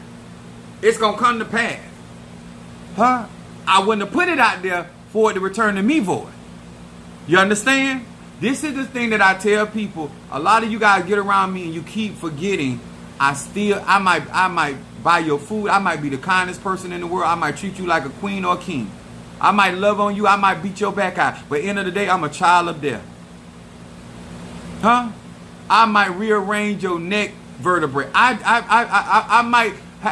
It's going to come to pass. I wouldn't have put it out there for it to return to me void. You understand? This is the thing that I tell people. A lot of you guys get around me and you keep forgetting. I might buy your food. I might be the kindest person in the world. I might treat you like a queen or a king. I might love on you. I might beat your back out. But at the end of the day, I'm a child of death. I might rearrange your neck vertebrae.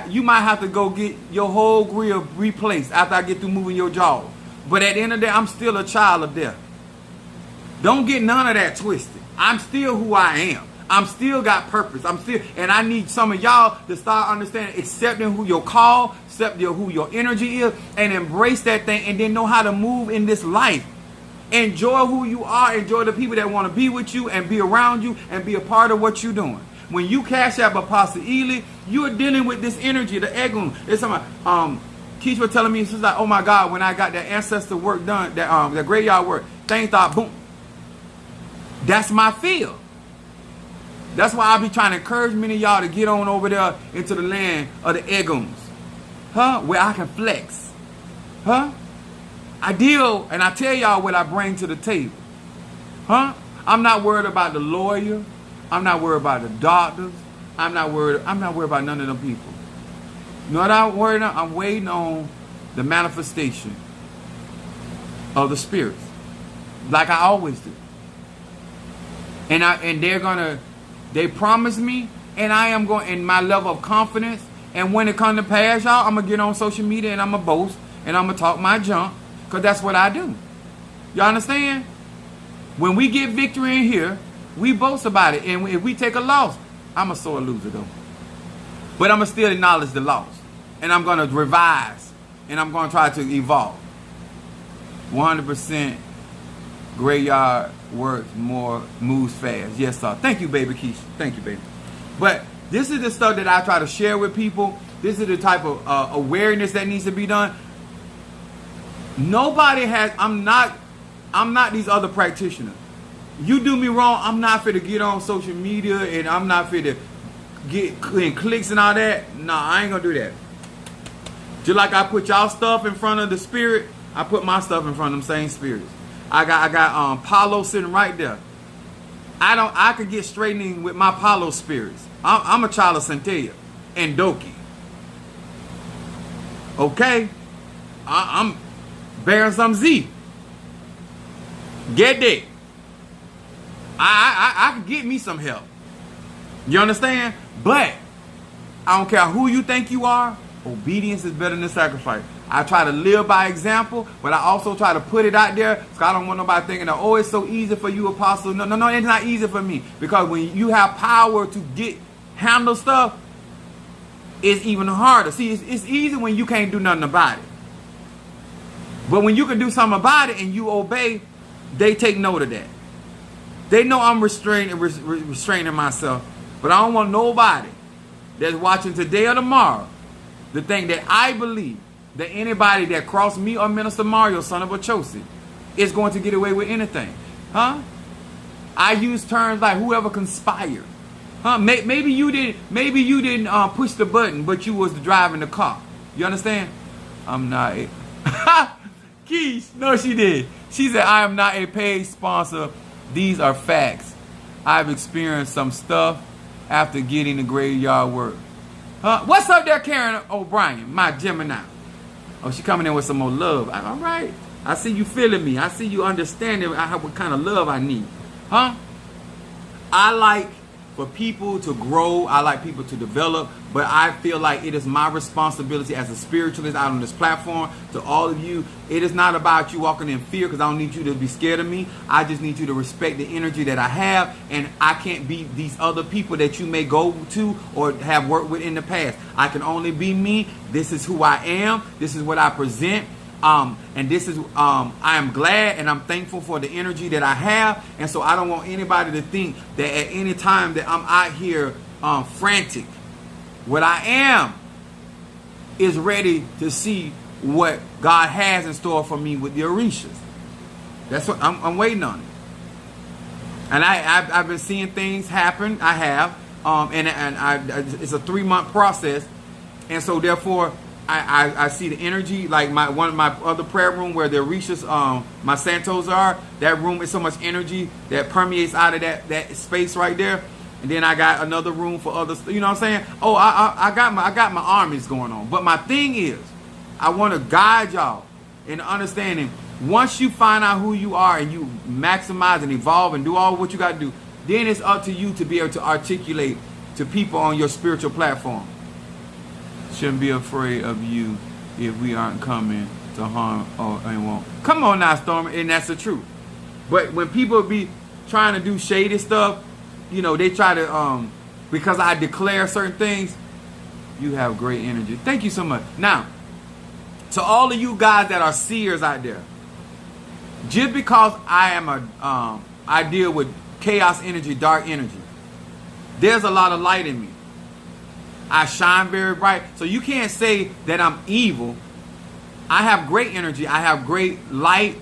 You might have to go get your whole grill replaced after I get through moving your jaw. But at the end of the day, I'm still a child of death. Don't get none of that twisted. I'm still who I am. I'm still got purpose. And I need some of y'all to start understanding, accepting who your call, accepting who your energy is, and embrace that thing, and then know how to move in this life. Enjoy who you are. Enjoy the people that want to be with you and be around you and be a part of what you're doing. When you cash out Apostle Ely, you are dealing with this energy, the egun. It's something. Keisha was telling me, she's like, oh my God, when I got that ancestor work done, that graveyard work, things thought, boom. That's my field. That's why I be trying to encourage many of y'all to get on over there into the land of the eguns. Where I can flex. I deal and I tell y'all what I bring to the table. I'm not worried about the lawyer. I'm not worried about the doctors. I'm not worried about none of them people. You know what I'm worried about? I'm waiting on the manifestation of the spirits. Like I always do. And they promise me, and I am going in my level of confidence. And when it comes to pass, y'all, I'm going to get on social media and I'm going to boast and I'm going to talk my junk, because that's what I do. Y'all understand? When we get victory in here, we boast about it. And if we take a loss, I'm a sore loser though. But I'm going to still acknowledge the loss. And I'm going to revise. And I'm going to try to evolve. 100% graveyard works more, moves fast. Yes, sir. Thank you, baby Keisha. Thank you, baby. But this is the stuff that I try to share with people. This is the type of awareness that needs to be done. Nobody has, I'm not these other practitioners. You do me wrong, I'm not fit to get on social media and I'm not fit to get clicks and all that. No, I ain't gonna do that. Just like I put y'all stuff in front of the spirit, I put my stuff in front of them same spirits. I got Paulo sitting right there. I could get straightening with my Paulo spirits. I'm a child of Centella and Doki. Okay? I'm bearing some Z. Get that. I could get me some help. You understand? But I don't care who you think you are. Obedience is better than sacrifice. I try to live by example, but I also try to put it out there because I don't want nobody thinking that, oh, it's so easy for you, Apostle. No, it's not easy for me. Because when you have power to handle stuff, it's even harder. See, it's easy when you can't do nothing about it. But when you can do something about it and you obey, they take note of that. They know I'm restraining myself. But I don't want nobody that's watching today or tomorrow to think that I believe that anybody that crossed me or Minister Mario, son of a Chosi, is going to get away with anything. I use terms like whoever conspired. Huh? Maybe you didn't push the button, but you was driving the car. You understand? I'm not a Keish, no she did. She said, I am not a paid sponsor. These are facts. I've experienced some stuff after getting the graveyard work. Huh? What's up there, Karen O'Brien, my Gemini? Oh, she coming in with some more love. All right. I see you feeling me. I see you understanding what kind of love I need. Huh? I like for people to grow. I like people to develop. But I feel like it is my responsibility as a spiritualist out on this platform to all of you. It is not about you walking in fear, because I don't need you to be scared of me. I just need you to respect the energy that I have. And I can't be these other people that you may go to or have worked with in the past. I can only be me. This is who I am. This is what I present. And this is, I am glad and I'm thankful for the energy that I have. And so I don't want anybody to think that at any time that I'm out here frantic. What I am is ready to see what God has in store for me with the Orishas. That's what I'm waiting on it. And I've been seeing things happen. I have. It's a 3-month process. And so therefore, I see the energy, like one of my other prayer room where the Orishas, my Santos are. That room is so much energy that permeates out of that space right there. And then I got another room for others. You know what I'm saying? Oh, I got my armies going on. But my thing is, I want to guide y'all in understanding. Once you find out who you are and you maximize and evolve and do all what you got to do, then it's up to you to be able to articulate to people on your spiritual platform. Shouldn't be afraid of you if we aren't coming to harm or won't. Come on now, Stormy, and that's the truth. But when people be trying to do shady stuff, you know, they try to, because I declare certain things, you have great energy. Thank you so much. Now, to all of you guys that are seers out there, just because I deal with chaos energy, dark energy, there's a lot of light in me. I shine very bright. So you can't say that I'm evil. I have great energy. I have great light.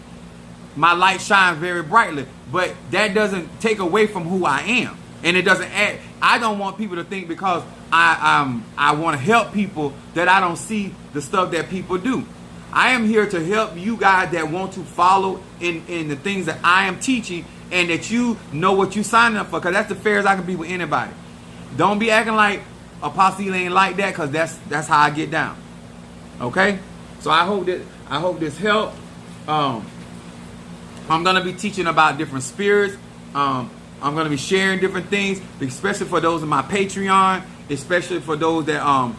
My light shines very brightly. But that doesn't take away from who I am. And it doesn't add. I don't want people to think because I want to help people that I don't see the stuff that people do. I am here to help you guys that want to follow in the things that I am teaching, and that you know what you signing up for, because that's the fairest I can be with anybody. Don't be acting like Apostle ain't like that, because that's how I get down. Okay? So I hope this helped. I'm gonna be teaching about different spirits. I'm gonna be sharing different things, especially for those in my Patreon, especially for those that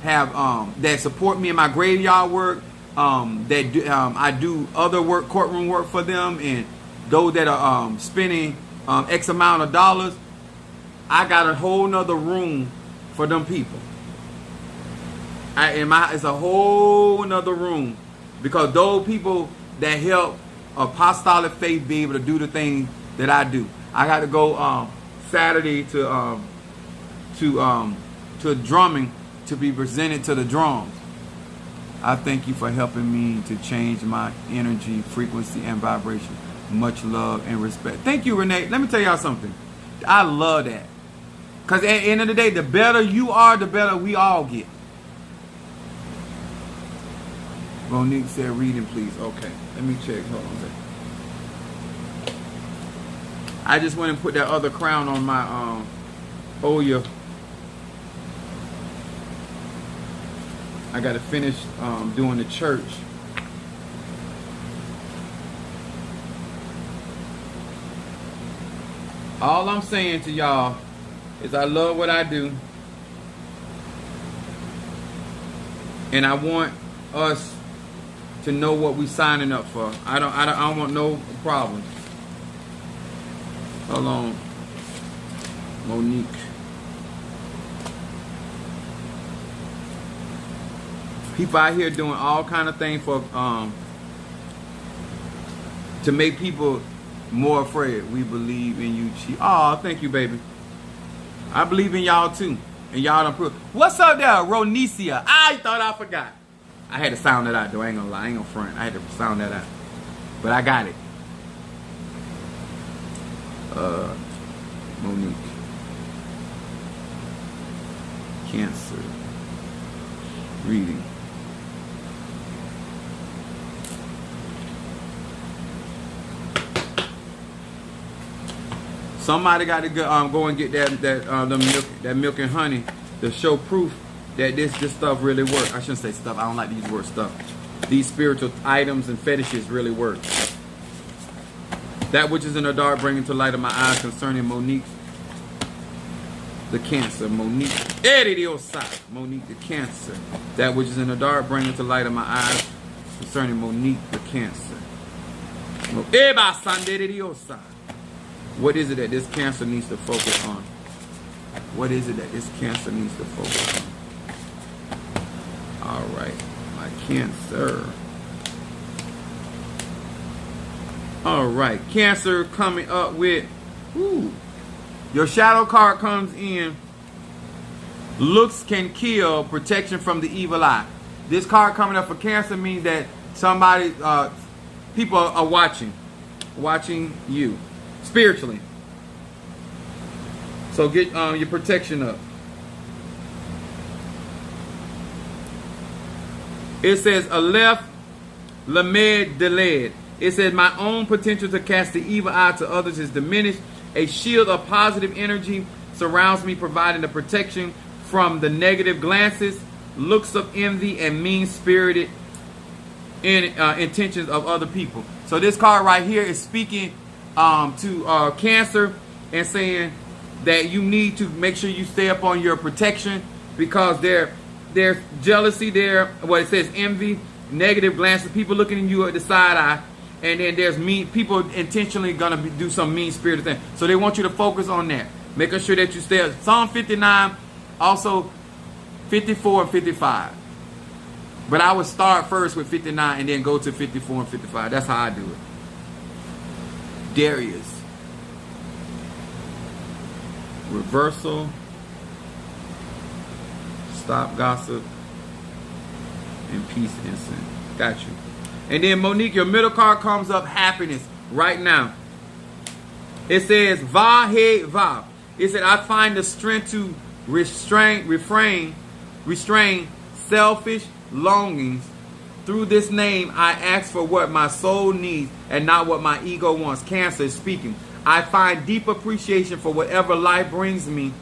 that support me in my graveyard work. I do other work, courtroom work for them, and those that are spending X amount of dollars. I got a whole nother room for them people. It's a whole nother room, because those people that help apostolic faith be able to do the things that I do. I got to go Saturday to drumming to be presented to the drums. I thank you for helping me to change my energy, frequency, and vibration. Much love and respect. Thank you, Renee. Let me tell y'all something. I love that. Because at the end of the day, the better you are, the better we all get. Monique said, reading, please. Okay. Let me check. Hold on a second. I just went and put that other crown on my Oya. I got to finish doing the church. All I'm saying to y'all is I love what I do, and I want us to know what we signing up for. I don't want no problems. Hold on, Monique. People out here doing all kind of things for to make people more afraid. We believe in you, Chief. Oh, thank you, baby. I believe in y'all too, and y'all don't prove. What's up there, Ronicia? I thought I forgot. I had to sound that out though. I ain't gonna lie. I ain't gonna front. I had to sound that out, but I got it. Monique. Cancer. Reading. Somebody got to go and get that milk and honey to show proof that this stuff really works. I shouldn't say stuff. I don't like these words, stuff. These spiritual items and fetishes really work. That which is in the dark, bringing to light of my eyes concerning Monique, the Cancer. Monique the Cancer. That which is in the dark, bringing to light of my eyes concerning Monique, the Cancer. What is it that this Cancer needs to focus on? What is it that this Cancer needs to focus on? All right, my Cancer. All right, Cancer coming up with, your shadow card comes in. Looks can kill, protection from the evil eye. This card coming up for Cancer means that somebody, people are watching you spiritually. So get your protection up. It says Aleph Lamed Deled. It says my own potential to cast the evil eye to others is diminished. A shield of positive energy surrounds me, providing the protection from the negative glances, looks of envy, and mean-spirited intentions of other people. So this card right here is speaking to Cancer and saying that you need to make sure you stay up on your protection, because there's jealousy there. What it says, envy, negative glances, people looking at you at the side eye, and then there's people intentionally gonna do some mean-spirited thing. So they want you to focus on that, making sure that you stay up. Psalm 59, also 54 and 55. But I would start first with 59 and then go to 54 and 55. That's how I do it. Darius. Reversal. Stop gossip. And peace incense. Got you. And then Monique, your middle card comes up, happiness, right now. It says, Va he va. It said, I find the strength to restrain selfish longings. Through this name, I ask for what my soul needs and not what my ego wants. Cancer is speaking. I find deep appreciation for whatever life brings me.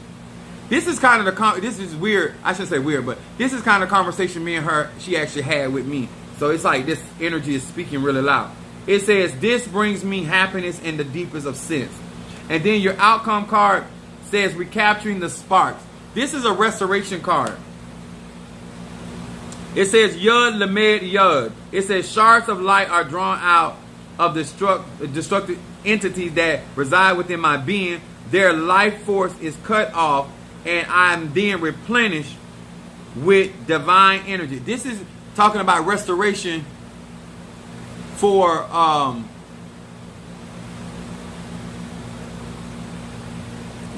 This is kind of this is weird. I shouldn't say weird, but this is kind of conversation me and her, she actually had with me. So it's like this energy is speaking really loud. It says, this brings me happiness in the deepest of sense. And then your outcome card says, recapturing the sparks. This is a restoration card. It says, Yud Lamed Yud. It says, shards of light are drawn out of destructive entities that reside within my being. Their life force is cut off, and I'm then replenished with divine energy. This is talking about restoration for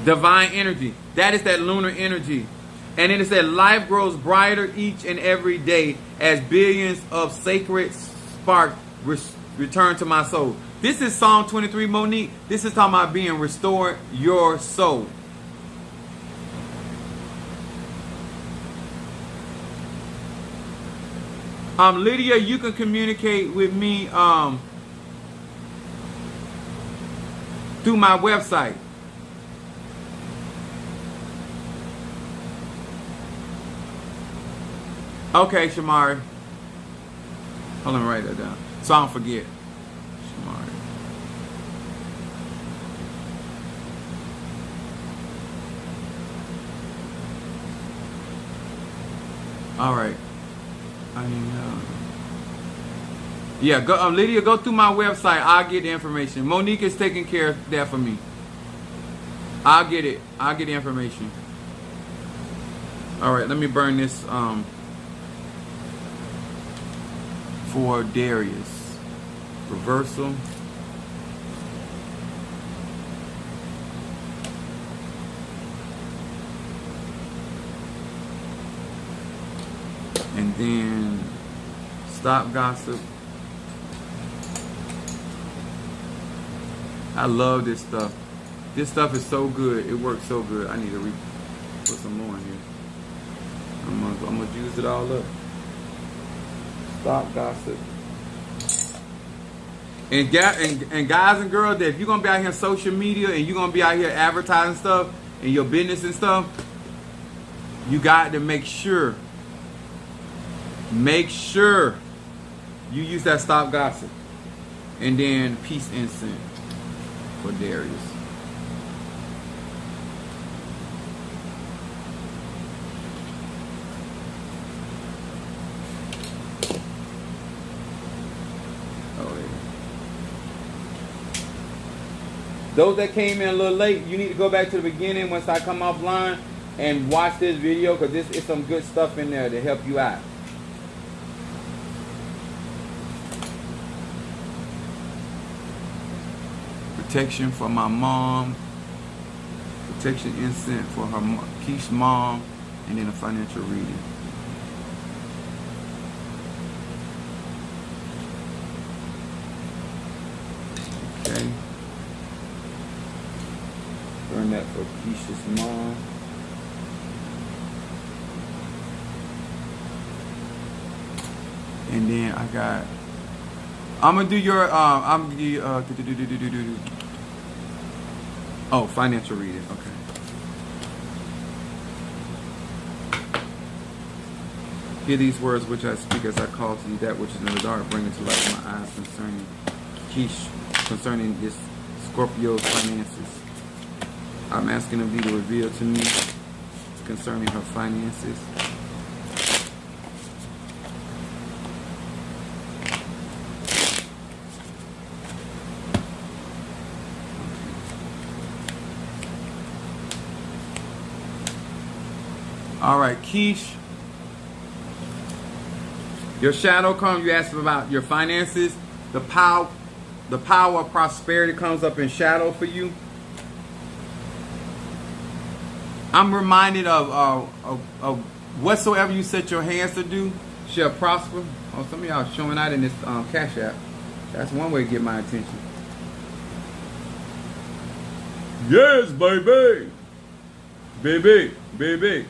divine energy. That is that lunar energy. And then it said, life grows brighter each and every day as billions of sacred sparks return to my soul. This is Psalm 23, Monique. This is talking about being restored your soul. Lydia, you can communicate with me through my website. Okay, Shamari. Hold on, write that down so I don't forget. Shamari. All right. Yeah, go, Lydia, go through my website. I'll get the information. Monique is taking care of that for me. I'll get it. I'll get the information. All right, let me burn this for Darius. Reversal. And then stop gossip. I love this stuff. This stuff is so good. It works so good. I need to put some more in here. I'm gonna use it all up. Stop gossip. And guys and girls, that if you're gonna be out here on social media and you're gonna be out here advertising stuff in your business and stuff, you got to make sure you use that stop gossip. And then peace incense for Darius. Those that came in a little late, you need to go back to the beginning once I come offline and watch this video, because this is some good stuff in there to help you out. Protection for my mom. Protection incense for her Keish's mom. And then a financial reading. Okay. Burn that for Keisha's mom. And then I got, I'm gonna do your I'm gonna do oh, financial reading. Okay. Hear these words which I speak as I call to you that which is in the dark, bring it to light in my eyes concerning Keish, concerning this Scorpio's finances. I'm asking of thee to reveal to me concerning her finances. All right, Keish. Your shadow comes, you asked about your finances. The power of prosperity comes up in shadow for you. I'm reminded of whatsoever you set your hands to do shall prosper. Oh, some of y'all showing out in this Cash App. That's one way to get my attention. Yes, baby. Baby, baby.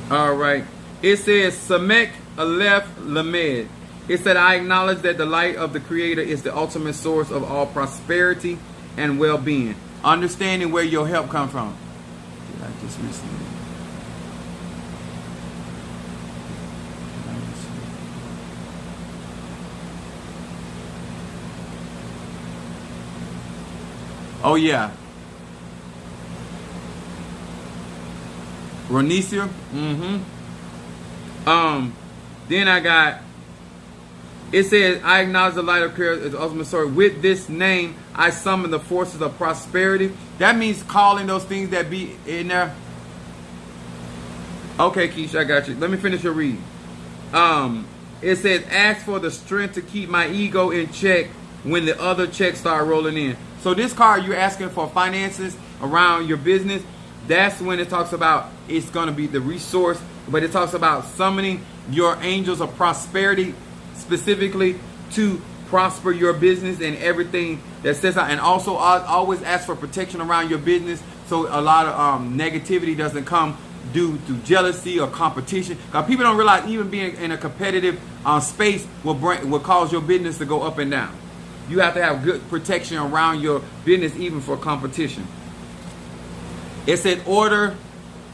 All right. It says, Samek Aleph Lamed. It said, I acknowledge that the light of the Creator is the ultimate source of all prosperity and well-being. Understanding where your help comes from. Did I just miss it? Oh, yeah. Ronicia. Then I got, it says, I acknowledge the light of Creator is the ultimate source. With this name, I summon the forces of prosperity. That means calling those things that be in there. Okay, Keish, I got you. Let me finish your read. It says, ask for the strength to keep my ego in check when the other checks start rolling in. So this card, you're asking for finances around your business. That's when it talks about it's going to be the resource. But it talks about summoning your angels of prosperity specifically to prosper your business and everything that says out. And also always ask for protection around your business so a lot of negativity doesn't come due to jealousy or competition. Because people don't realize even being in a competitive space will cause your business to go up and down. You have to have good protection around your business even for competition. It said order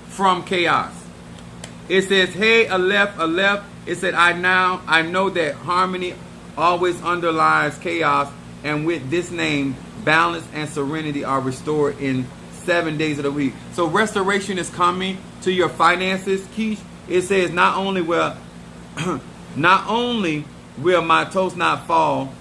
from chaos. It says, hey, Aleph, Aleph. It said, I know that harmony always underlies chaos, and with this name, balance and serenity are restored in 7 days of the week. So restoration is coming to your finances, Keish. It says, not only will my toast not fall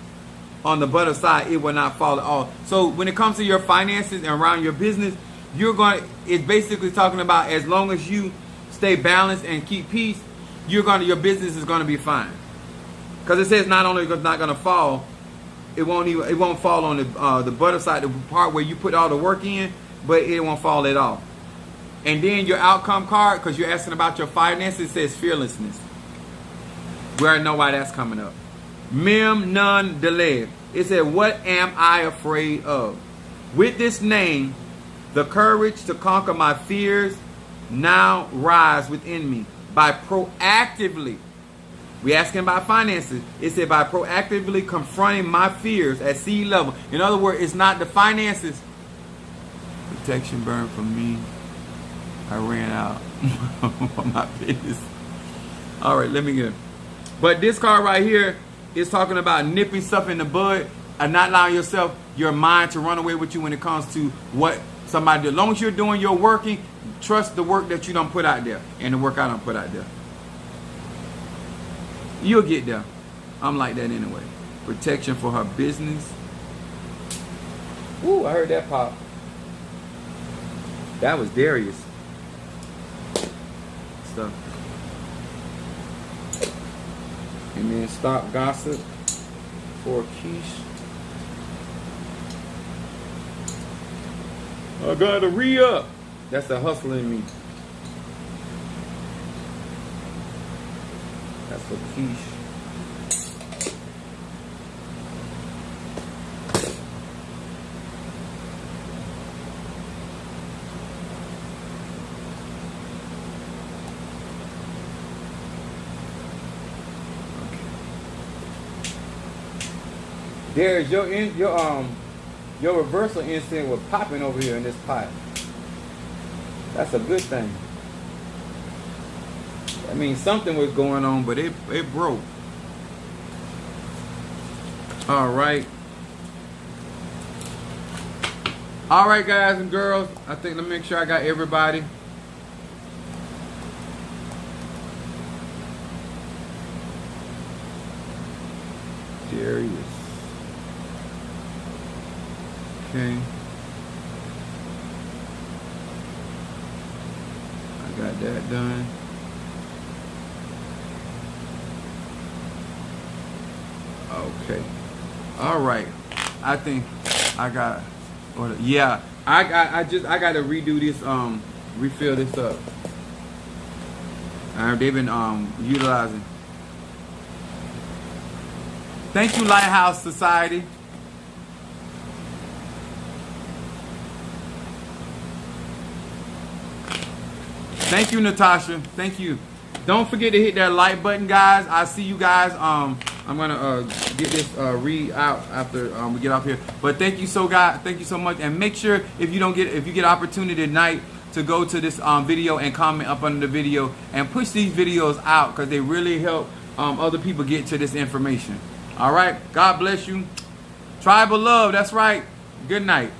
on the butter side, it will not fall at all. So when it comes to your finances and around your business, it's basically talking about as long as you stay balanced and keep peace, your business is going to be fine. Because it says not only it's not going to fall, it won't fall on the butter side, the part where you put all the work in, but it won't fall at all. And then your outcome card, because you're asking about your finances, says fearlessness. We already know why that's coming up. Mem non delay. It said, what am I afraid of? With this name, the courage to conquer my fears now rise within me by proactively. We asking about finances. It said by proactively confronting my fears at sea level. In other words, it's not the finances. Protection burned from me. I ran out of my business. All right, let me get it. But this card right here is talking about nipping stuff in the bud and not allowing your mind to run away with you when it comes to what somebody does. As long as you're doing your working, trust the work that you don't put out there and the work I don't put out there. You'll get there. I'm like that anyway. Protection for her business. Ooh, I heard that pop. That was Darius. Stuff. And then stop gossip for Keish. I gotta re-up. That's the hustle in me. That's for Keish. There's your reversal instinct was popping over here in this pot. That's a good thing. I mean, something was going on, but it broke. All right. All right, guys and girls. I think, let me make sure I got everybody. Darius. Okay. I got that done. Okay. All right. I think I got. Yeah. I got to redo this. Refill this up. They've been utilizing. Thank you, Lighthouse Society. Thank you, Natasha. Thank you. Don't forget to hit that like button, guys. I see you guys. I'm gonna get this read out after we get off here. But thank you thank you so much. And make sure if you get opportunity tonight to go to this video and comment up under the video and push these videos out, because they really help other people get to this information. All right. God bless you. Tribal love. That's right. Good night.